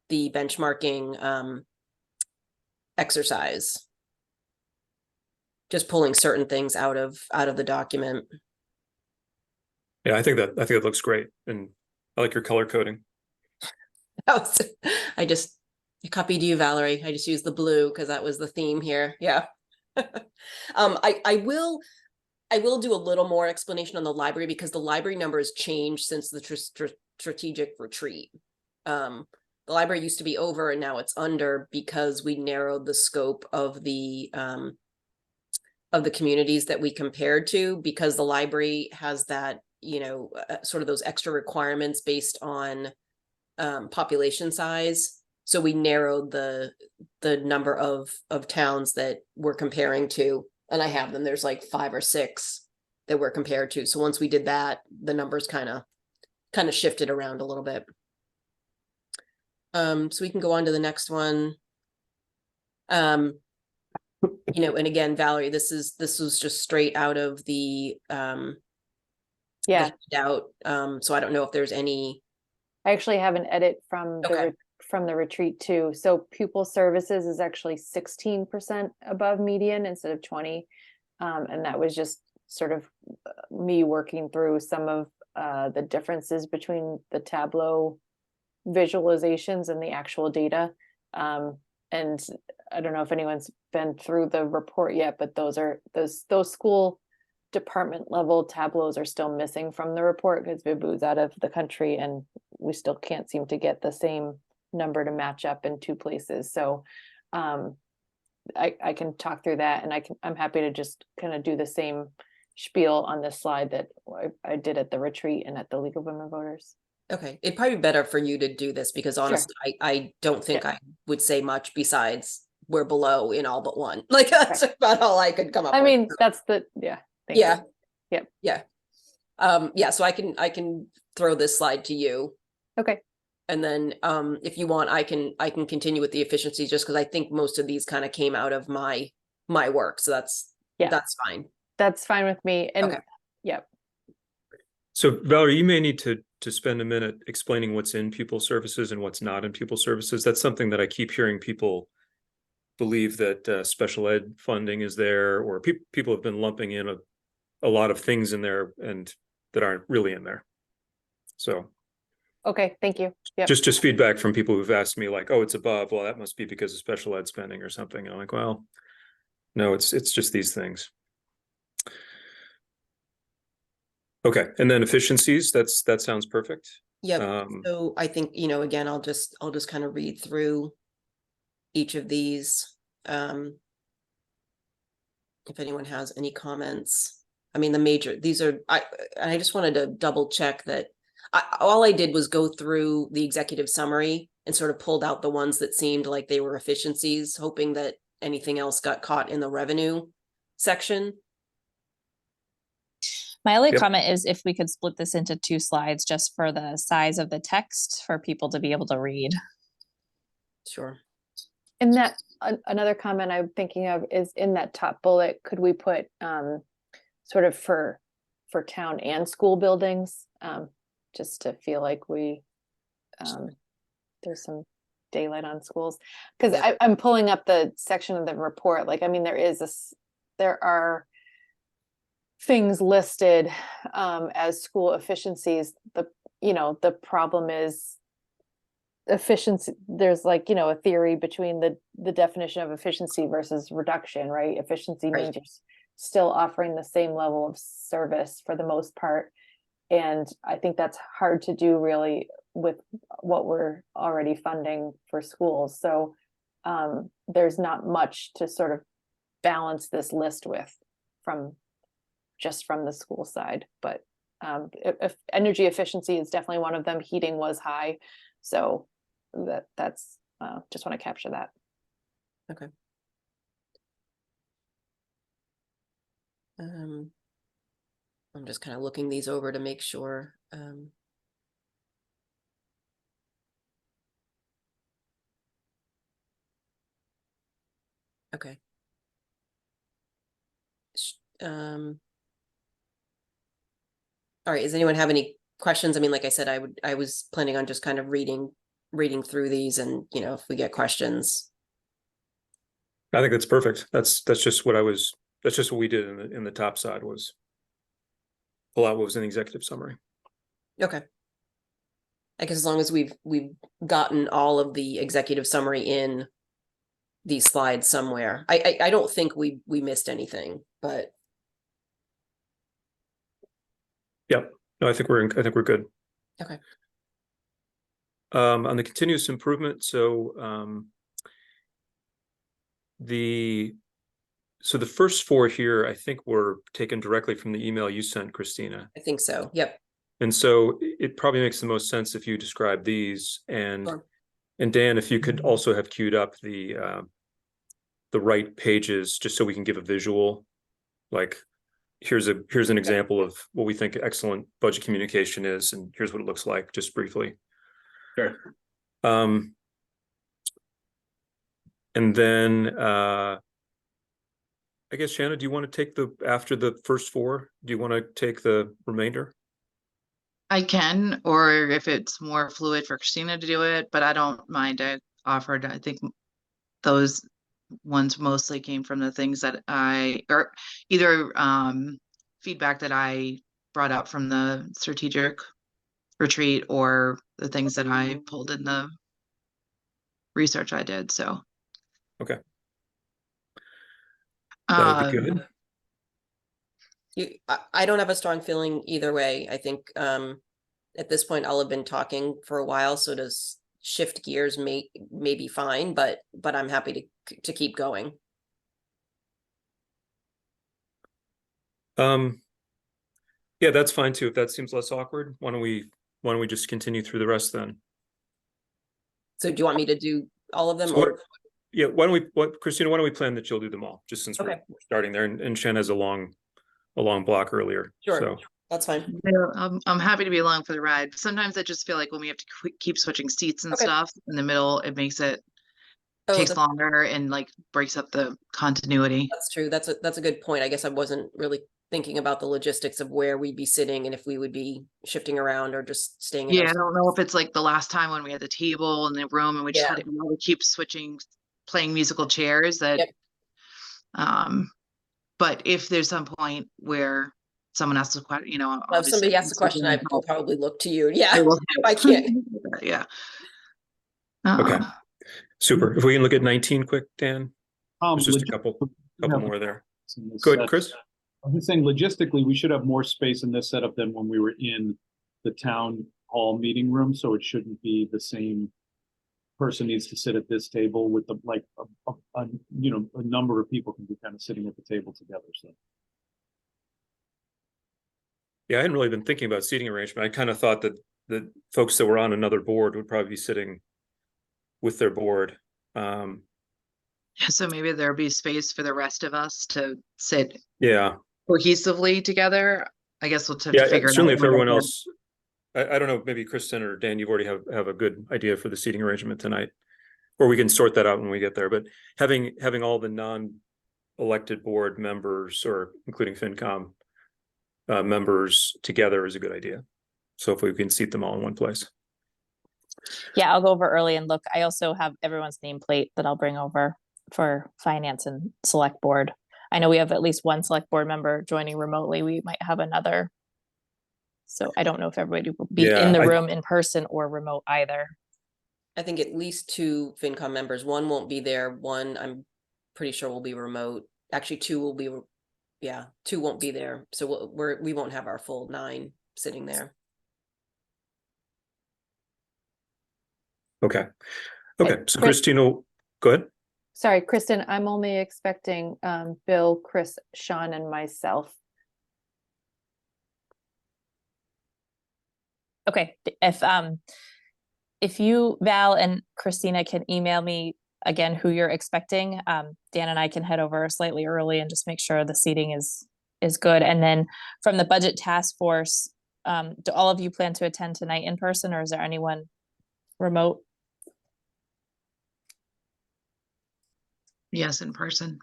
the benchmarking exercise. Just pulling certain things out of the document. Yeah, I think it looks great, and I like your color coding. I copied you, Valerie. I just used the blue because that was the theme here. Yeah. I will do a little more explanation on the library because the library numbers changed since the strategic retreat. The library used to be over and now it's under because we narrowed the scope of the communities that we compared to, because the library has that, sort of those extra requirements based on population size. So we narrowed the number of towns that we're comparing to, and I have them. There's like 5 or 6 that we're compared to. So once we did that, the numbers kind of shifted around a little bit. So we can go on to the next one. And again, Valerie, this was just straight out of the Yeah, out. So I don't know if there's any. I actually have an edit from Okay. from the retreat too. So pupil services is actually 16% above median instead of 20. And that was just sort of me working through some of the differences between the Tableau visualizations and the actual data. And I don't know if anyone's been through the report yet, but those school department level tableaus are still missing from the report because Vibu's out of the country and we still can't seem to get the same number to match up in 2 places. So I can talk through that, and I'm happy to just kind of do the same spiel on this slide that I did at the retreat and at the League of Women Voters. Okay, it'd probably be better for you to do this because honestly, I don't think I would say much besides we're below in all but one. Like that's about all I could come up with. I mean, that's the thank yeah. you. Yep. Yeah. So I can throw this slide to you. Okay. And then if you want, I can continue with the efficiencies just because I think most of these kind of came out of my work. So that's fine. That's fine with me. And okay. Yep. So Valerie, you may need to spend a minute explaining what's in pupil services and what's not in pupil services. That's something that I keep hearing people believe that special ed funding is there, or people have been lumping in a lot of things in there and that aren't really in there. So. Okay, thank you. Yep. Just feedback from people who've asked me like, oh, it's above. Well, that must be because of special ed spending or something. And I'm like, well, no, it's just these things. Okay, and then efficiencies. That sounds perfect. Yeah. So I think again, I'll just kind of read through each of these. If anyone has any comments, I mean, these are. I just wanted to double check that. All I did was go through the executive summary and sort of pulled out the ones that seemed like they were efficiencies, hoping that anything else got caught in the revenue section. My only comment is if we could split this into 2 slides just for the size of the text for people to be able to read. Sure. And that another comment I'm thinking of is in that top bullet, could we put sort of for town and school buildings, just to feel like we there's some daylight on schools, because I'm pulling up the section of the report. Like, I mean, there are things listed as school efficiencies. The problem is efficiency. There's like, a theory between the definition of efficiency versus reduction, right? Efficiency Right. means you're still offering the same level of service for the most part. And I think that's hard to do really with what we're already funding for schools. So there's not much to sort of balance this list with from the school side. But if energy efficiency is definitely one of them. Heating was high. So that's just want to capture that. Okay. I'm just kind of looking these over to make sure. Okay. All right. Does anyone have any questions? I mean, like I said, I was planning on just kind of reading through these, and if we get questions. I think that's perfect. That's just what we did in the top side, was pull out what was in the executive summary. Okay. I guess as long as we've gotten all of the executive summary in these slides somewhere. I don't think we missed anything, but Yep. No, I think we're good. okay. On the continuous improvement, so the first four here, I think, were taken directly from the email you sent, Christina. I think so. Yep. And so it probably makes the most sense if you describe these, and Sure. and Dan, if you could also have queued up the right pages, just so we can give a visual, like here's an example of what we think excellent budget communication is, and here's what it looks like, just briefly. Sure. And then I guess, Shanna, do you want to take after the first four, do you want to take the remainder? I can, or if it's more fluid for Christina to do it, but I don't mind. I offered, I think those ones mostly came from the things that or either feedback that I brought up from the strategic retreat, or the things that I pulled in the research I did. So okay, that would be good. I don't have a strong feeling either way. I think at this point I'll have been talking for a while, so to shift gears may be fine, but I'm happy to keep going. Yeah, that's fine too. If that seems less awkward, why don't we just continue through the rest then? So do you want me to do all of them? So yeah, Christina, why don't we plan that you'll do them all, just since we're starting there, and Shen has a long block earlier. Sure. So that's fine. Yeah, I'm happy to be along for the ride. Sometimes I just feel like when we have to keep switching seats and stuff in the middle, it makes it takes longer and like breaks up the continuity. That's true. That's a good point. I guess I wasn't really thinking about the logistics of where we'd be sitting and if we would be shifting around or just staying in. Yeah, I don't know if it's like the last time when we had the table in the room and we just had to keep switching, playing musical chairs that but if there's some point where someone asks a question, if somebody asks a question, I will probably look to you. Yeah, if I can't. Yeah. Okay, super. If we can look at 19 quick, Dan. There's just a couple more there. Good, Chris. I'm just saying, logistically, we should have more space in this setup than when we were in the town hall meeting room. So it shouldn't be the same person needs to sit at this table with the a number of people can be kind of sitting at the table together. So. Yeah, I hadn't really been thinking about seating arrangement. I kind of thought that the folks that were on another board would probably be sitting with their board. So maybe there'll be space for the rest of us to sit cohesively together. I guess we'll have to figure it out. Certainly if everyone else, I don't know, maybe Kristen or Dan, you've already have a good idea for the seating arrangement tonight, or we can sort that out when we get there. But having all the non-elected board members, or including FinCom members, together is a good idea. So if we can seat them all in one place. Yeah, I'll go over early and look. I also have everyone's nameplate that I'll bring over for finance and select board. I know we have at least one select board member joining remotely. We might have another. So I don't know if everybody will be Yeah, in the I- room in person or remote either. I think at least 2 FinCom members. One won't be there. One, I'm pretty sure will be remote. Actually, 2 will be, yeah, 2 won't be there. So we won't have our full 9 sitting there. Okay. Okay. So Chris- Christina, go ahead. Sorry, Kristen, I'm only expecting Bill, Chris, Sean, and myself. Okay, if you, Val and Christina, can email me again who you're expecting, Dan and I can head over slightly early and just make sure the seating is good. And then from the budget task force, do all of you plan to attend tonight in person, or is there anyone remote? Yes, in person.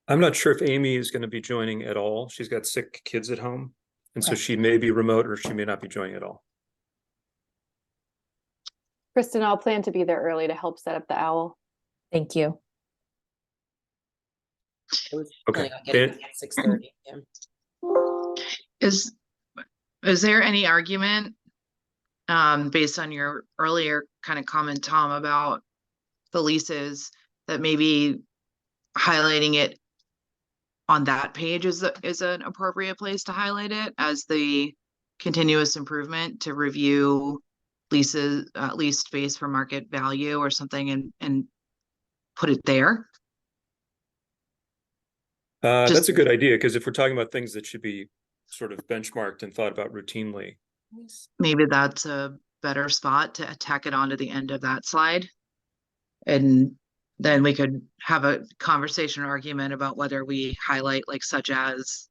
I'm not sure if Amy is going to be joining at all. She's got sick kids at home. And so Okay. she may be remote or she may not be joining at all. Kristen, I'll plan to be there early to help set up the owl. Thank you. I was Okay. planning on getting Dan- back at 6:30. Yeah. Is there any argument based on your earlier kind of comment, Tom, about the leases, that maybe highlighting it on that page is an appropriate place to highlight it as the continuous improvement to review leases, lease space for market value or something, and put it there? That's a good idea, because if we're talking about things that should be sort of benchmarked and thought about routinely. Maybe that's a better spot to tack it onto the end of that slide. And then we could have a conversation or argument about whether we highlight like such as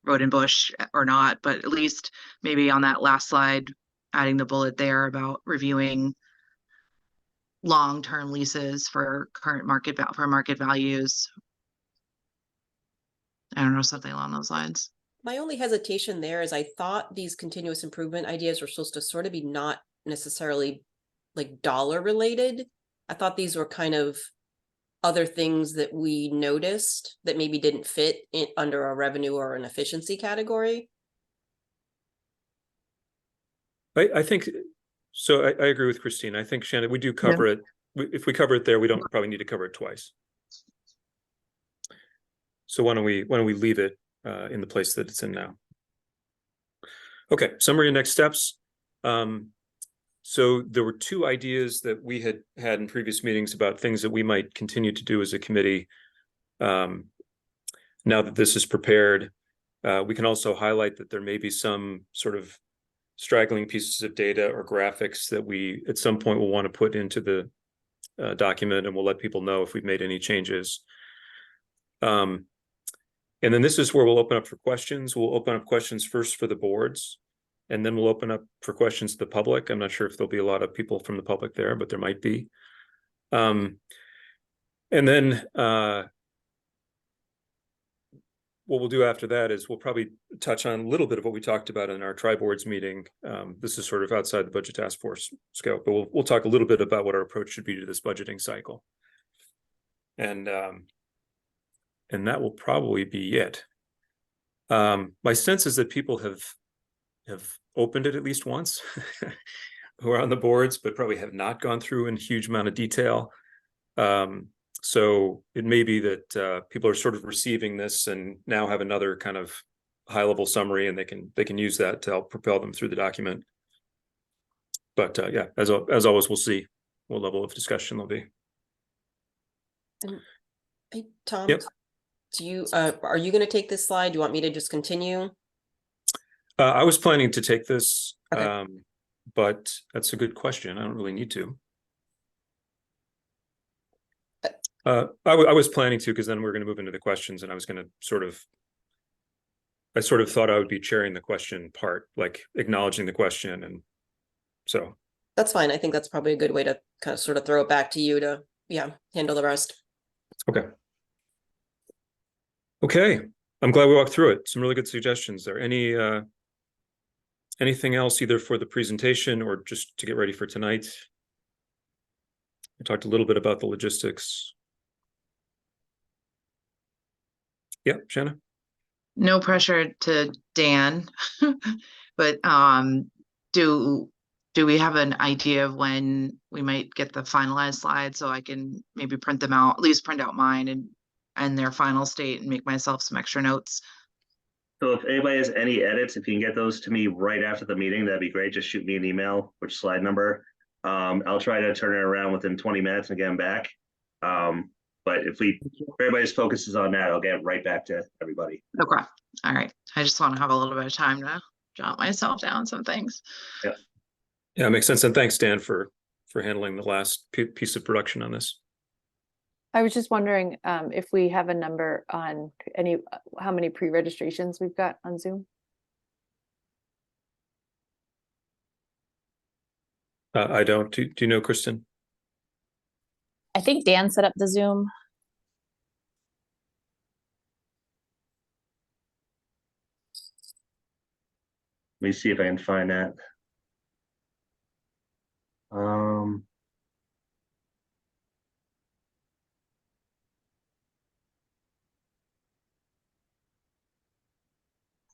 Road and Bush or not, but at least maybe on that last slide, adding the bullet there about reviewing long-term leases for current market values. I don't know, something along those lines. My only hesitation there is I thought these continuous improvement ideas were supposed to sort of be not necessarily like dollar related. I thought these were kind of other things that we noticed that maybe didn't fit in under a revenue or an efficiency category. I think, so I agree with Christine. I think, Shannon, we do cover it. If we cover it there, we don't probably need to cover it twice. So why don't we leave it in the place that it's in now? Okay, summary and next steps. So there were 2 ideas that we had in previous meetings about things that we might continue to do as a committee. Now that this is prepared, we can also highlight that there may be some sort of straggling pieces of data or graphics that we at some point will want to put into the document, and we'll let people know if we've made any changes. And then this is where we'll open up for questions. We'll open up questions first for the boards, and then we'll open up for questions to the public. I'm not sure if there'll be a lot of people from the public there, but there might be. And then what we'll do after that is we'll probably touch on a little bit of what we talked about in our tri-boards meeting. This is sort of outside the budget task force scope, but we'll talk a little bit about what our approach should be to this budgeting cycle. And that will probably be it. My sense is that people have opened it at least once who are on the boards, but probably have not gone through in a huge amount of detail. So it may be that people are sort of receiving this and now have another kind of high level summary, and they can use that to help propel them through the document. But yeah, as always, we'll see what level of discussion there'll be. Hey, Tom, Yep. do you are you going to take this slide? Do you want me to just continue? I was planning to take this, Okay. but that's a good question. I don't really need to. I was planning to, because then we're going to move into the questions, and I was going to I sort of thought I would be chairing the question part, like acknowledging the question, and so. That's fine. I think that's probably a good way to kind of sort of throw it back to you to, yeah, handle the rest. Okay. Okay, I'm glad we walked through it. Some really good suggestions there. Anything else, either for the presentation or just to get ready for tonight? We talked a little bit about the logistics. Yep, Shanna. No pressure to Dan, but do we have an idea of when we might get the finalized slides so I can maybe print them out, at least print out mine and their final state and make myself some extra notes? So if anybody has any edits, if you can get those to me right after the meeting, that'd be great. Just shoot me an email, which slide number. I'll try to turn it around within 20 minutes and get them back. But if everybody's focuses on that, I'll get right back to everybody. Okay. All right. I just want to have a little bit of time to jot myself down some things. Yeah. Yeah, it makes sense. And thanks, Dan, for handling the last piece of production on this. I was just wondering if we have a number on how many pre-registrations we've got on Zoom. I don't. Do you know, Kristen? I think Dan set up the Zoom. Let me see if I can find that.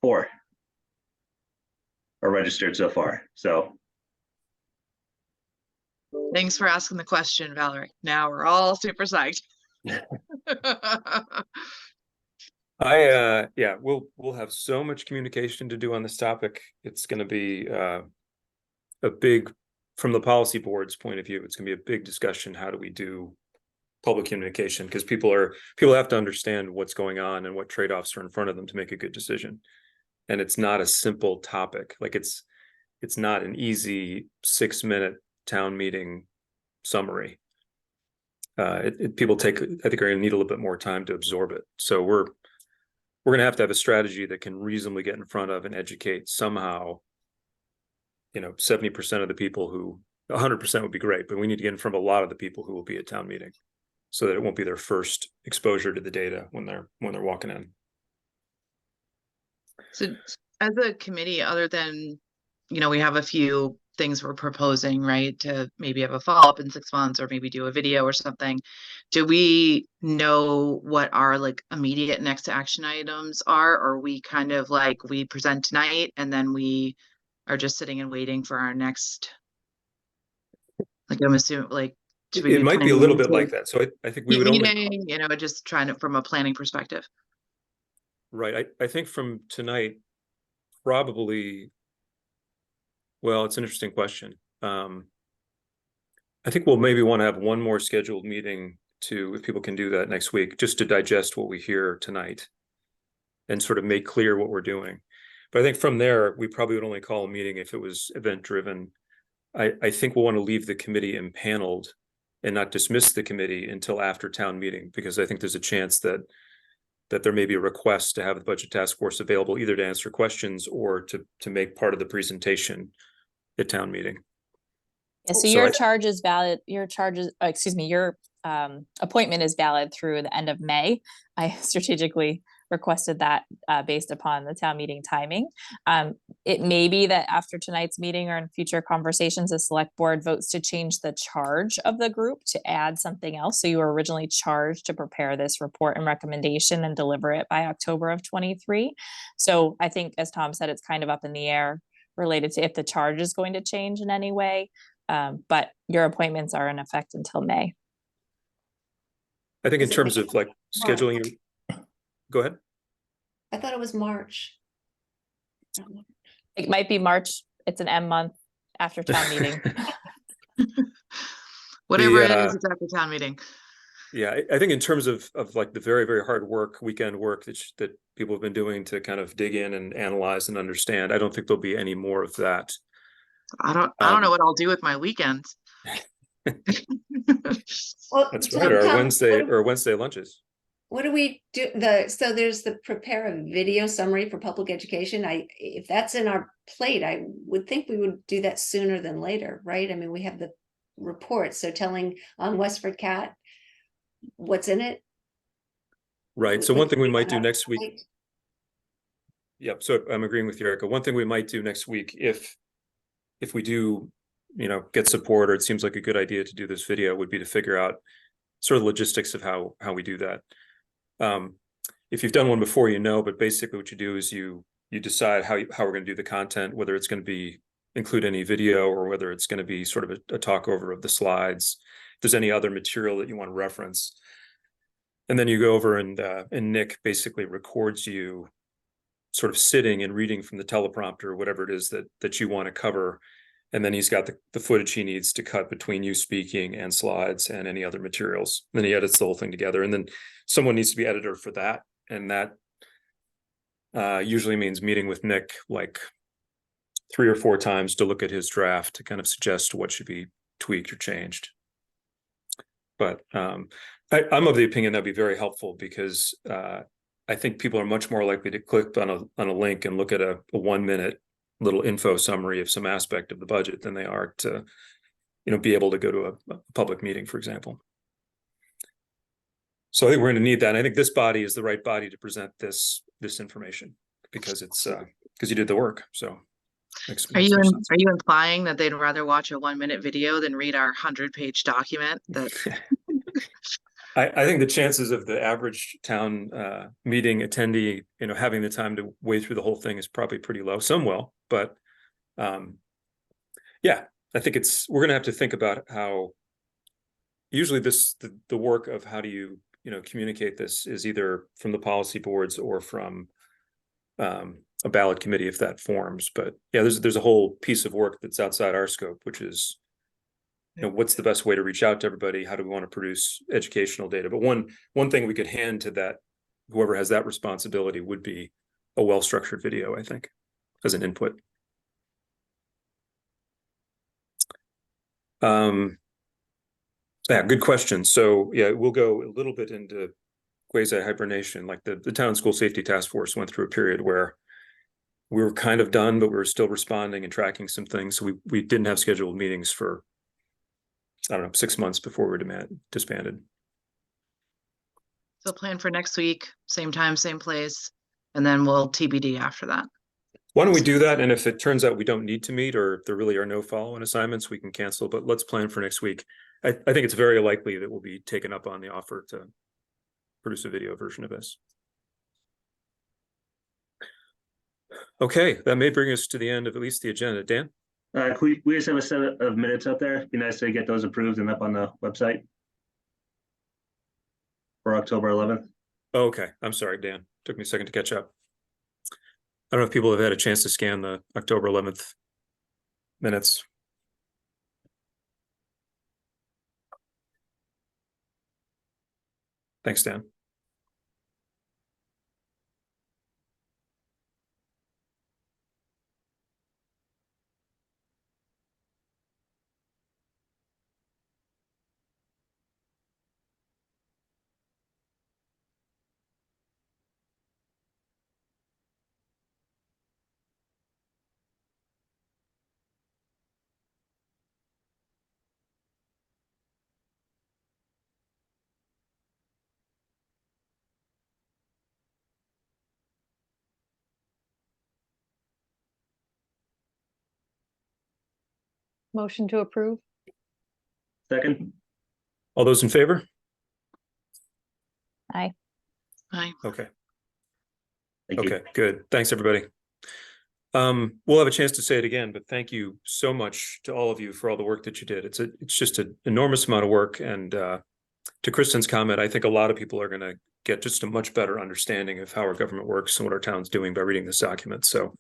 4 are registered so far. So Thanks for asking the question, Valerie. Now we're all super psyched. Yeah, we'll have so much communication to do on this topic. It's going to be a big, from the policy board's point of view, it's going to be a big discussion. How do we do public communication? Because people have to understand what's going on and what trade-offs are in front of them to make a good decision. And it's not a simple topic. Like it's not an easy 6-minute town meeting summary. People I think are going to need a little bit more time to absorb it. So we're going to have a strategy that can reasonably get in front of and educate somehow, 70% of the people who 100% would be great, but we need to get in front of a lot of the people who will be at town meeting so that it won't be their first exposure to the data when they're walking in. So as a committee, other than, we have a few things we're proposing, right? To maybe have a follow-up in 6 months or maybe do a video or something. Do we know what our immediate next action items are? Or we kind of we present tonight and then we are just sitting and waiting for our next, I'm assuming It might be a little bit like that. So I think we would meeting, just trying to, from a planning perspective. Right. I think from tonight, probably, well, it's an interesting question. I think we'll maybe want to have one more scheduled meeting if people can do that next week, just to digest what we hear tonight and sort of make clear what we're doing. But I think from there, we probably would only call a meeting if it was event driven. I think we'll want to leave the committee impaneled and not dismiss the committee until after town meeting, because I think there's a chance that there may be a request to have the budget task force available either to answer questions or to make part of the presentation at town meeting. Yeah, so your charge is valid. Your appointment is valid through the end of May. I strategically requested that based upon the town meeting timing. It may be that after tonight's meeting or in future conversations, the select board votes to change the charge of the group to add something else. So you were originally charged to prepare this report and recommendation and deliver it by October of 23. So I think, as Tom said, it's kind of up in the air related to if the charge is going to change in any way. But your appointments are in effect until May. I think in terms of scheduling, go ahead. I thought it was March. It might be March. It's an M month after town meeting. Whatever it is, it's after town meeting. Yeah, I think in terms of the very, very hard work, weekend work that people have been doing to kind of dig in and analyze and understand, I don't think there'll be any more of that. I don't know what I'll do with my weekends. Well, that's right. Our Wednesday lunches. What do we do? So there's the prepare a video summary for public education. If that's in our plate, I would think we would do that sooner than later, right? I mean, we have the report, so telling on WestfordCAT what's in it. Right. So one thing we might do next week. Yep. So I'm agreeing with you, Erica. One thing we might do next week, if we do, get support, or it seems like a good idea to do this video, would be to figure out sort of logistics of how we do that. if you've done one before, you know, but basically what you do is you decide how we're going to do the content, whether it's going to be include any video or whether it's going to be sort of a talk over of the slides. If there's any other material that you want to reference. And then you go over and Nick basically records you sort of sitting and reading from the teleprompter or whatever it is that you want to cover. And then he's got the footage he needs to cut between you speaking and slides and any other materials. And then he edits the whole thing together. And then someone needs to be editor for that. And that usually means meeting with Nick like 3 or 4 times to look at his draft to kind of suggest what should be tweaked or changed. But I'm of the opinion that'd be very helpful because I think people are much more likely to click on a link and look at a 1-minute little info summary of some aspect of the budget than they are to, be able to go to a public meeting, for example. So I think we're going to need that. And I think this body is the right body to present this information because it's because you did the work. So Are you implying that they'd rather watch a 1-minute video than read our 100-page document? That I think the chances of the average town meeting attendee, having the time to wade through the whole thing is probably pretty low. Some will, but yeah, I think we're going to have to think about how usually the work of how do you communicate this is either from the policy boards or from a ballot committee if that forms. But yeah, there's a whole piece of work that's outside our scope, which is what's the best way to reach out to everybody? How do we want to produce educational data? But one thing we could hand to that, whoever has that responsibility, would be a well-structured video, I think, as an input. Yeah, good question. So yeah, we'll go a little bit into quasi hibernation. Like the town school safety task force went through a period where we were kind of done, but we were still responding and tracking some things. So we didn't have scheduled meetings for, I don't know, 6 months before we were disbanded. So plan for next week, same time, same place, and then we'll TBD after that. Why don't we do that? And if it turns out we don't need to meet or there really are no follow-on assignments, we can cancel, but let's plan for next week. I think it's very likely that we'll be taken up on the offer to produce a video version of this. Okay, that may bring us to the end of at least the agenda. Dan? We just have a set of minutes up there. It'd be nice to get those approved and up on the website for October 11th. Oh, okay, I'm sorry, Dan. Took me a second to catch up. I don't know if people have had a chance to scan the October 11th minutes. Thanks, Dan. Motion to approve. Second. All those in favor? Aye. Aye. Okay. Thank you. Okay, good. Thanks, everybody. We'll have a chance to say it again, but thank you so much to all of you for all the work that you did. It's just an enormous amount of work. And to Kristen's comment, I think a lot of people are going to get just a much better understanding of how our government works and what our town's doing by reading this document. So,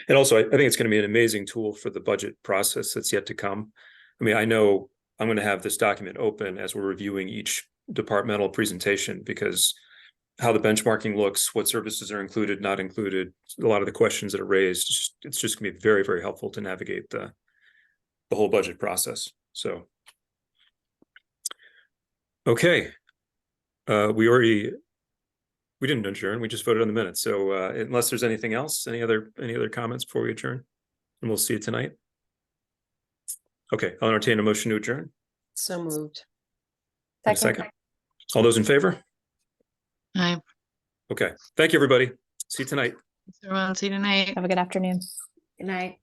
and also, I think it's going to be an amazing tool for the budget process that's yet to come. I mean, I know I'm going to have this document open as we're reviewing each departmental presentation because how the benchmarking looks, what services are included, not included, a lot of the questions that are raised, it's just going to be very, very helpful to navigate the whole budget process. So, okay. We didn't adjourn, we just voted on the minutes. So unless there's anything else, any other comments before we adjourn? And we'll see you tonight. Okay, I'll entertain a motion to adjourn. So moved. And a second. All those in favor? Aye. Okay, thank you, everybody. See you tonight. Thanks, everyone. See you tonight. Have a good afternoon. Good night.